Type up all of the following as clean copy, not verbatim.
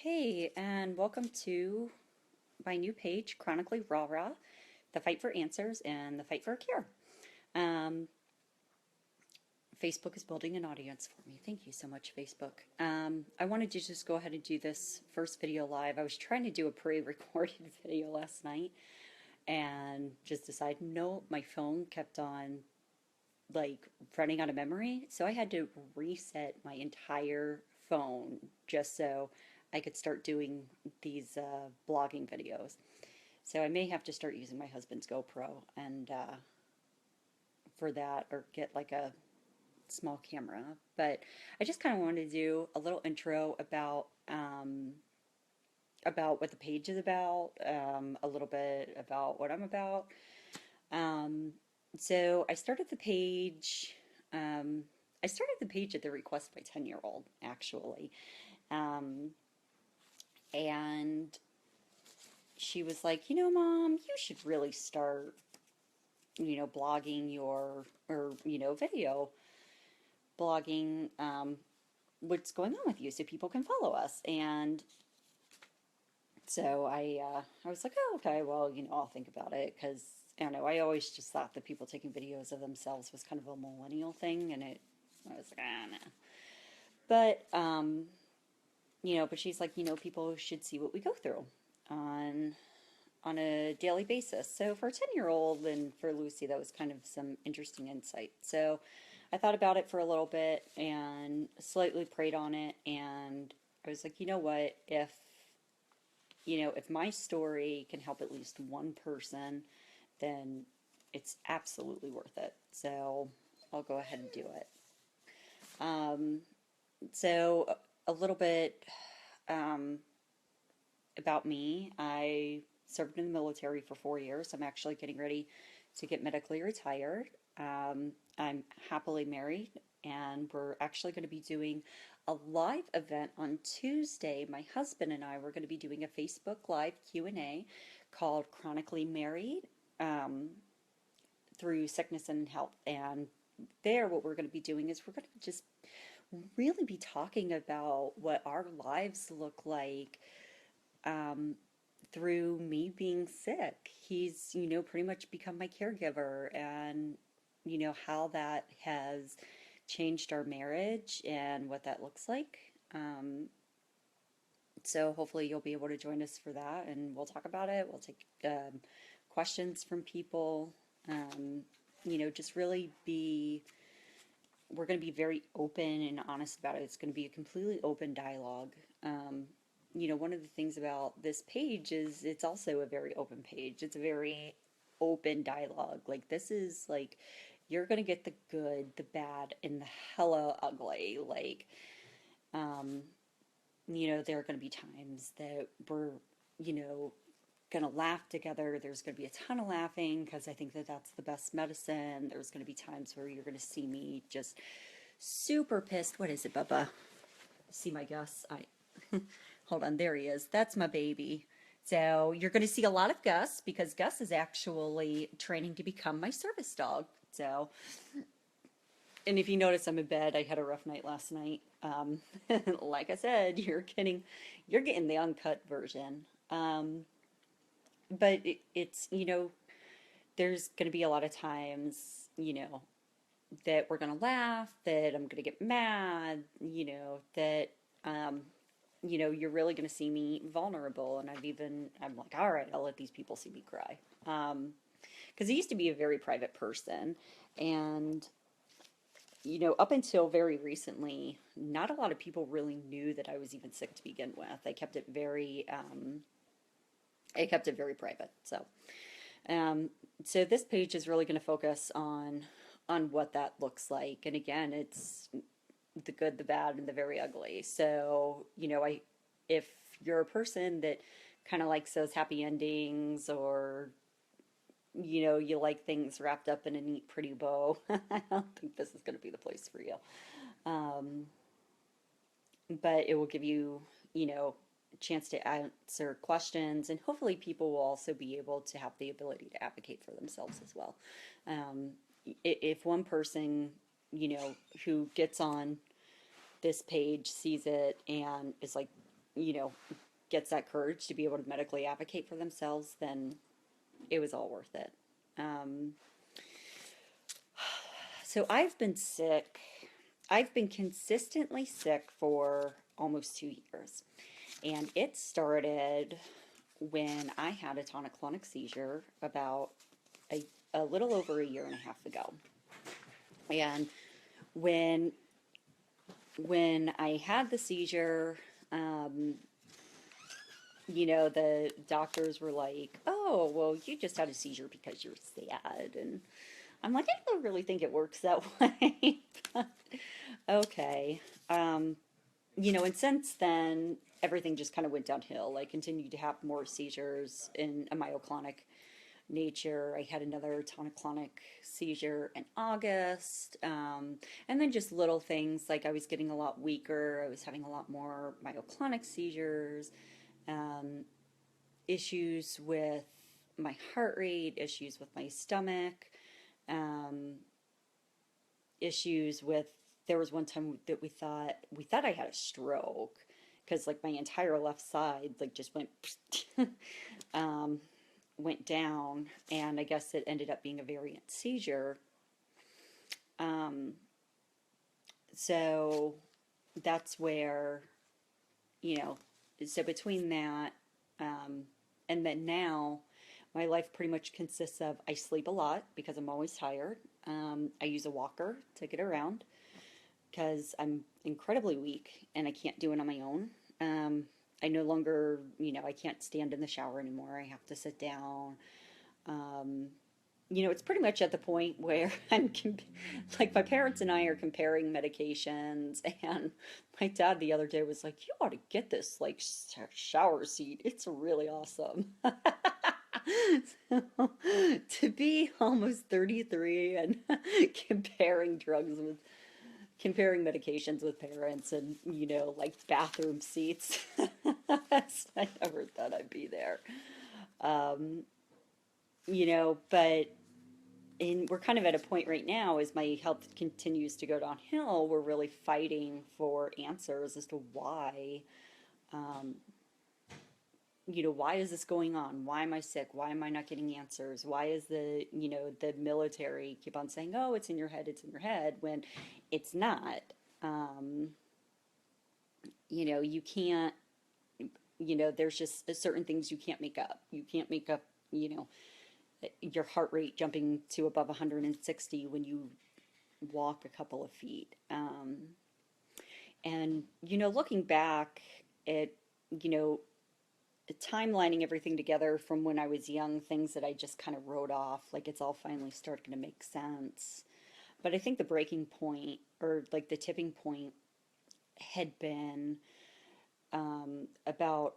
Hey, and welcome to my new page, Chronically Rah Rah, the fight for answers and the fight for a cure. Um, Facebook is building an audience for me. Thank you so much, Facebook. I wanted to just go ahead and do this first video live. I was trying to do a pre-recorded video last night and just decided, no, my phone kept on like running out of memory. So I had to reset my entire phone just so I could start doing these blogging videos. So I may have to start using my husband's GoPro and for that, or get like a small camera. But I just kind of wanted to do a little intro about what the page is about, a little bit about what I'm about. Um, so I started the page. Um, I started the page at the request of my 10-year-old, actually. Um, and she was like, Mom, you should really start, blogging video blogging, what's going on with you so people can follow us. And so I was like, oh, okay, well, I'll think about it because I don't know. I always just thought that people taking videos of themselves was kind of a millennial thing, and I was like, no. But she's like, people should see what we go through on on a daily basis. So for a 10-year-old and for Lucy, that was kind of some interesting insight. So I thought about it for a little bit and slightly prayed on it, and I was like, you know what, if my story can help at least one person, then it's absolutely worth it. So I'll go ahead and do it. Um, so a little bit um, about me. I served in the military for 4 years. I'm actually getting ready to get medically retired. I'm happily married, and we're actually going to be doing a live event on Tuesday. My husband and I were going to be doing a Facebook Live Q&A called Chronically Married, through sickness and health. And there, what we're going to be doing is we're going to just really be talking about what our lives look like, um, through me being sick. He's, pretty much become my caregiver, and, how that has changed our marriage and what that looks like. So hopefully you'll be able to join us for that, and we'll talk about it. We'll take questions from people. Just really we're going to be very open and honest about it. It's going to be a completely open dialogue. One of the things about this page is it's also a very open page. It's a very open dialogue. Like, this is like, you're going to get the good, the bad, and the hella ugly. Like, um, there are going to be times that we're, you know, going to laugh together. There's going to be a ton of laughing because I think that that's the best medicine. There's going to be times where you're going to see me just super pissed. What is it, Bubba? See my Gus? Hold on, there he is. That's my baby. So you're going to see a lot of Gus because Gus is actually training to become my service dog. So, and if you notice, I'm in bed. I had a rough night last night. Like I said, you're getting the uncut version. But it's, there's going to be a lot of times, that we're going to laugh, that I'm going to get mad, that, you're really going to see me vulnerable. And I'm like, all right, I'll let these people see me cry. Because I used to be a very private person. And, up until very recently, not a lot of people really knew that I was even sick to begin with. I kept it very private. Um, so this page is really going to focus on what that looks like. And again, it's the good, the bad, and the very ugly. So, if you're a person that kind of likes those happy endings, or, you like things wrapped up in a neat, pretty bow, I don't think this is going to be the place for you. Um, but it will give you, a chance to answer questions, and hopefully people will also be able to have the ability to advocate for themselves as well. Um, if one person, who gets on this page sees it and is like, you know, gets that courage to be able to medically advocate for themselves, then it was all worth it. Um, so I've been sick. I've been consistently sick for almost 2 years. And it started when I had a tonic-clonic seizure about a little over a year and a half ago. And when I had the seizure, um, the doctors were like, "Oh, well, you just had a seizure because you're sad." And I'm like, I don't really think it works that way. But okay. Um, and since then, everything just kind of went downhill. I continued to have more seizures in a myoclonic nature. I had another tonic-clonic seizure in August. And then just little things like I was getting a lot weaker. I was having a lot more myoclonic seizures, um, issues with my heart rate, issues with my stomach, um, issues with, there was one time that we thought I had a stroke because like my entire left side like just um, went down, and I guess it ended up being a variant seizure. Um, so that's where, you know, so between that, um, and then now, my life pretty much consists of I sleep a lot because I'm always tired. I use a walker to get around because I'm incredibly weak and I can't do it on my own. I no longer, I can't stand in the shower anymore. I have to sit down. Um, it's pretty much at the point where like my parents and I are comparing medications, and my dad the other day was like, "You ought to get this like shower seat. It's really awesome." So, to be almost 33 and comparing medications with parents, and like bathroom seats. I never thought I'd be there. Um, but we're kind of at a point right now as my health continues to go downhill. We're really fighting for answers as to why, um, why is this going on? Why am I sick? Why am I not getting answers? Why is the military keep on saying, "Oh, it's in your head, it's in your head," when it's not. Um, you can't, there's just certain things you can't make up. You can't make up, your heart rate jumping to above 160 when you walk a couple of feet. And, looking back at, you know, timelining everything together from when I was young, things that I just kind of wrote off, like it's all finally starting to make sense. But I think the breaking point, or like the tipping point, had been about,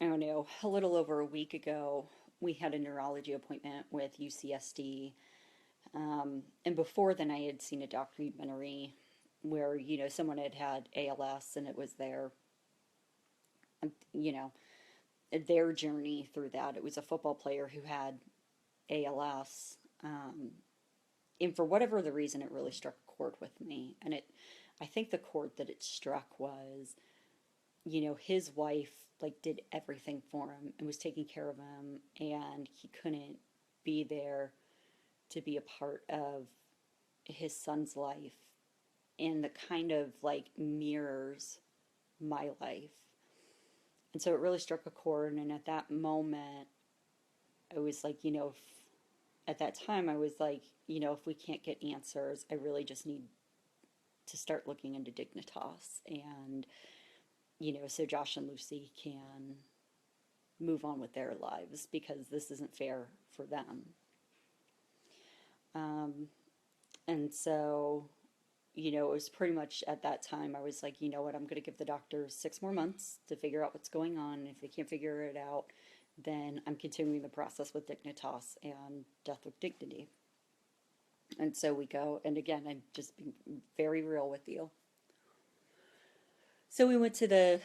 I don't know, a little over a week ago. We had a neurology appointment with UCSD. And before then, I had seen a documentary where, someone had had ALS, and it was you know, their journey through that. It was a football player who had ALS. And for whatever the reason, it really struck a chord with me. And I think the chord that it struck was, his wife like did everything for him and was taking care of him, and he couldn't be there to be a part of his son's life, and the kind of like mirrors my life. And so it really struck a chord. And at that moment, I was like, at that time, I was like, if we can't get answers, I really just need to start looking into Dignitas. And, so Josh and Lucy can move on with their lives, because this isn't fair for them. And so, it was pretty much at that time I was like, you know what, I'm going to give the doctors 6 more months to figure out what's going on. And if they can't figure it out, then I'm continuing the process with Dignitas and Death with Dignity. And so we go, and again, I'm just being very real with you. So we went to the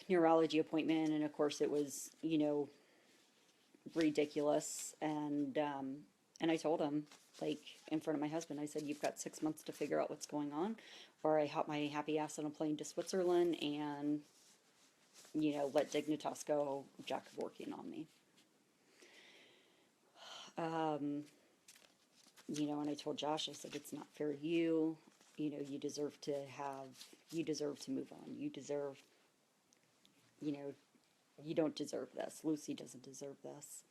neurology appointment, and of course it was, ridiculous. And I told him, like, in front of my husband, I said, "You've got 6 months to figure out what's going on, or I hop my happy ass on a plane to Switzerland and let Dignitas go, Jack working on me. Um, and I told Josh, I said, it's not fair to you. You deserve to move on. You know, you don't deserve this. Lucy doesn't deserve this.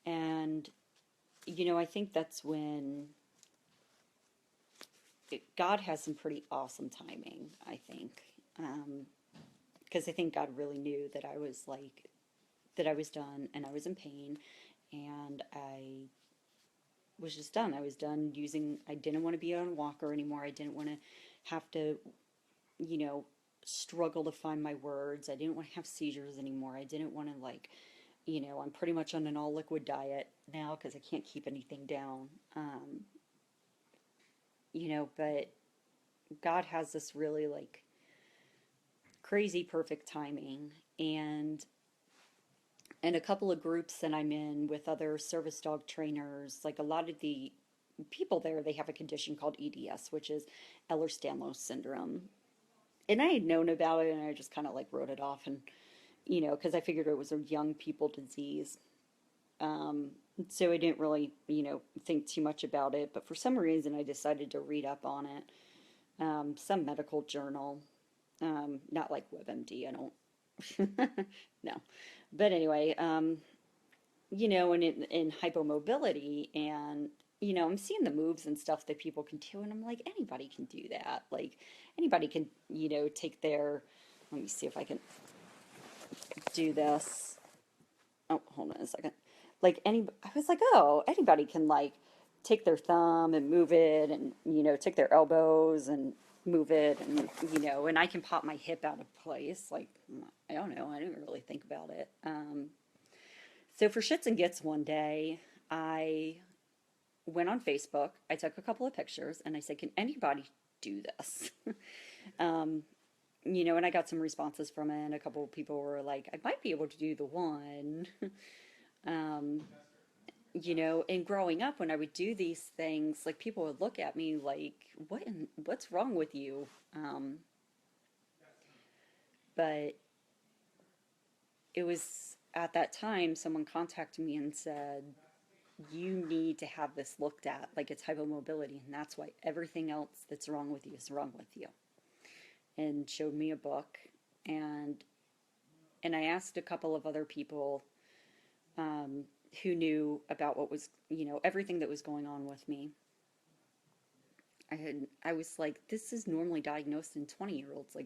And, I think that's when God has some pretty awesome timing, I think. Because I think God really knew that I was done and I was in pain and I was just done. I was done I didn't want to be on a walker anymore. I didn't want to have to, you know, struggle to find my words. I didn't want to have seizures anymore. I didn't want to, I'm pretty much on an all liquid diet now because I can't keep anything down. But God has this really crazy perfect timing, and a couple of groups that I'm in with other service dog trainers, like a lot of the people there, they have a condition called EDS, which is Ehlers-Danlos syndrome. And I had known about it and I just kind of wrote it off, and because I figured it was a young people disease. Um, so I didn't really, think too much about it. But for some reason, I decided to read up on it. Some medical journal, not like WebMD. I don't, no. But anyway, and in hypomobility, and I'm seeing the moves and stuff that people can do, and I'm like, anybody can do that. Like anybody can, take their. Let me see if I can do this. Oh, hold on a second. I was like, oh, anybody can take their thumb and move it, and take their elbows and move it, and and I can pop my hip out of place. I don't know, I didn't really think about it. So for shits and gits, one day I went on Facebook. I took a couple of pictures and I said, can anybody do this? um, and I got some responses from it, and a couple of people were like, I might be able to do the one. um, and growing up, when I would do these things, people would look at me like, what's wrong with you? But it was at that time someone contacted me and said, you need to have this looked at. It's hypomobility, and that's why everything else that's wrong with you is wrong with you. And showed me a book, and I asked a couple of other people um, who knew about what was, everything that was going on with me. I was like, this is normally diagnosed in 20-year-olds.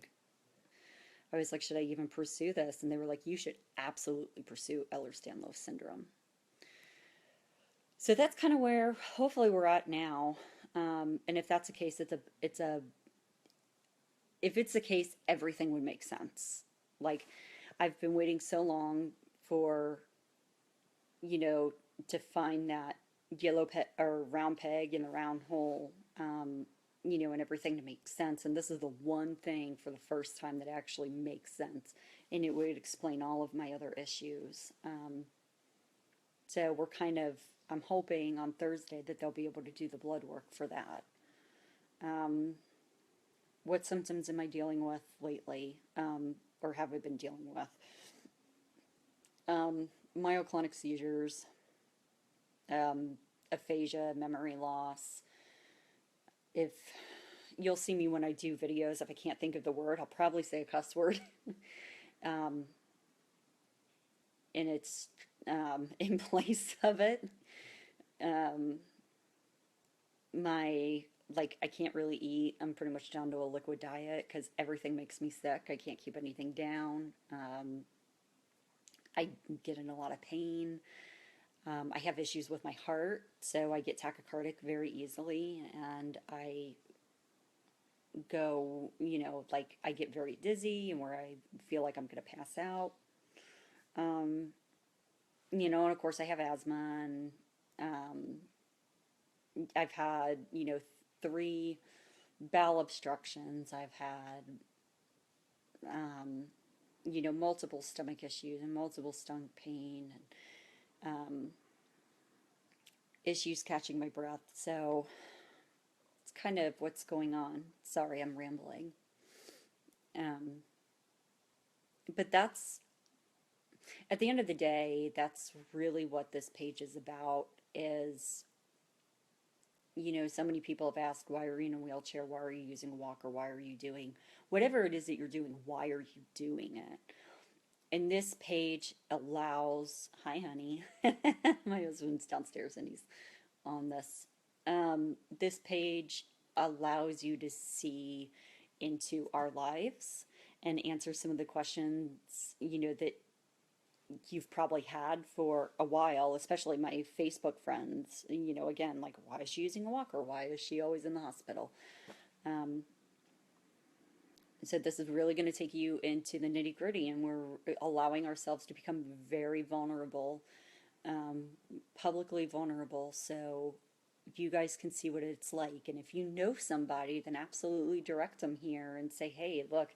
I was like, should I even pursue this? And they were like, you should absolutely pursue Ehlers-Danlos syndrome. So that's kind of where hopefully we're at now. And if that's the case, if it's the case, everything would make sense. I've been waiting so long for, to find that yellow peg or round peg in the round hole, and everything to make sense. And this is the one thing for the first time that actually makes sense. And it would explain all of my other issues. So I'm hoping on Thursday that they'll be able to do the blood work for that. What symptoms am I dealing with lately, or have I been dealing with? Myoclonic seizures, aphasia, memory loss. If you'll see me when I do videos, if I can't think of the word, I'll probably say a cuss word. And it's in place of it. I can't really eat. I'm pretty much down to a liquid diet because everything makes me sick. I can't keep anything down. I get in a lot of pain. I have issues with my heart, so I get tachycardic very easily, and I go, I get very dizzy and where I feel like I'm going to pass out. And of course I have asthma, and I've had, 3 bowel obstructions. I've had, multiple stomach issues and multiple stomach pain, and issues catching my breath. So it's kind of what's going on. Sorry, I'm rambling. Um, but that's, at the end of the day, that's really what this page is about is, so many people have asked, why are you in a wheelchair? Why are you using a walker? Why are you doing whatever it is that you're doing? Why are you doing it? And this page allows, hi, honey. My husband's downstairs and he's on this. This page allows you to see into our lives and answer some of the questions, that you've probably had for a while, especially my Facebook friends. Again, like, why is she using a walker? Why is she always in the hospital? Um, so this is really going to take you into the nitty gritty, and we're allowing ourselves to become very vulnerable, um, publicly vulnerable. So you guys can see what it's like. And if you know somebody, then absolutely direct them here and say, hey, look,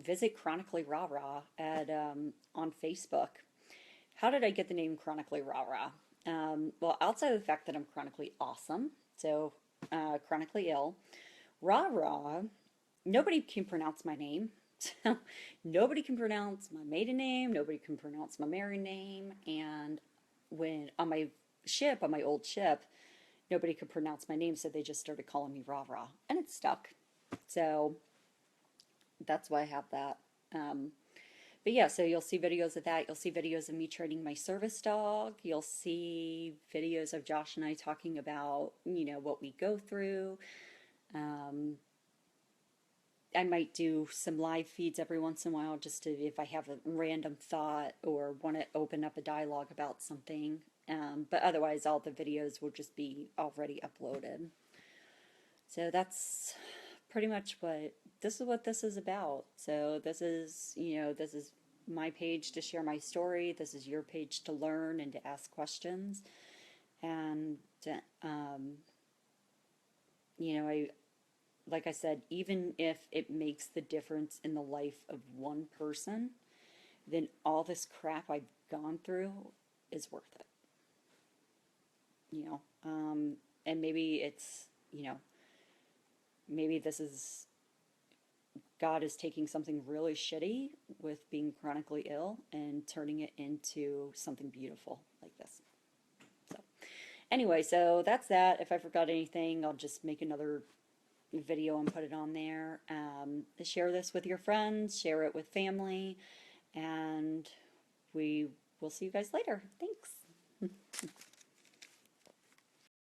visit Chronically Rah Rah at on Facebook. How did I get the name Chronically Rah Rah? Well, outside of the fact that I'm chronically awesome, so chronically ill, Rah Rah, nobody can pronounce my name. So nobody can pronounce my maiden name, nobody can pronounce my married name, and when on my ship, on my old ship, nobody could pronounce my name, so they just started calling me Rah Rah, and it stuck. So that's why I have that. But yeah, so you'll see videos of that. You'll see videos of me training my service dog. You'll see videos of Josh and I talking about, what we go through. Um, I might do some live feeds every once in a while just to, if I have a random thought or want to open up a dialogue about something. But otherwise, all the videos will just be already uploaded. So that's pretty much what this is about. So this is my page to share my story. This is your page to learn and to ask questions. And, um, I, like I said, even if it makes the difference in the life of one person, then all this crap I've gone through is worth it. And maybe it's, maybe this is God is taking something really shitty with being chronically ill and turning it into something beautiful like this. So, anyway, so that's that. If I forgot anything, I'll just make another video and put it on there. Share this with your friends, share it with family, and we will see you guys later. Thanks.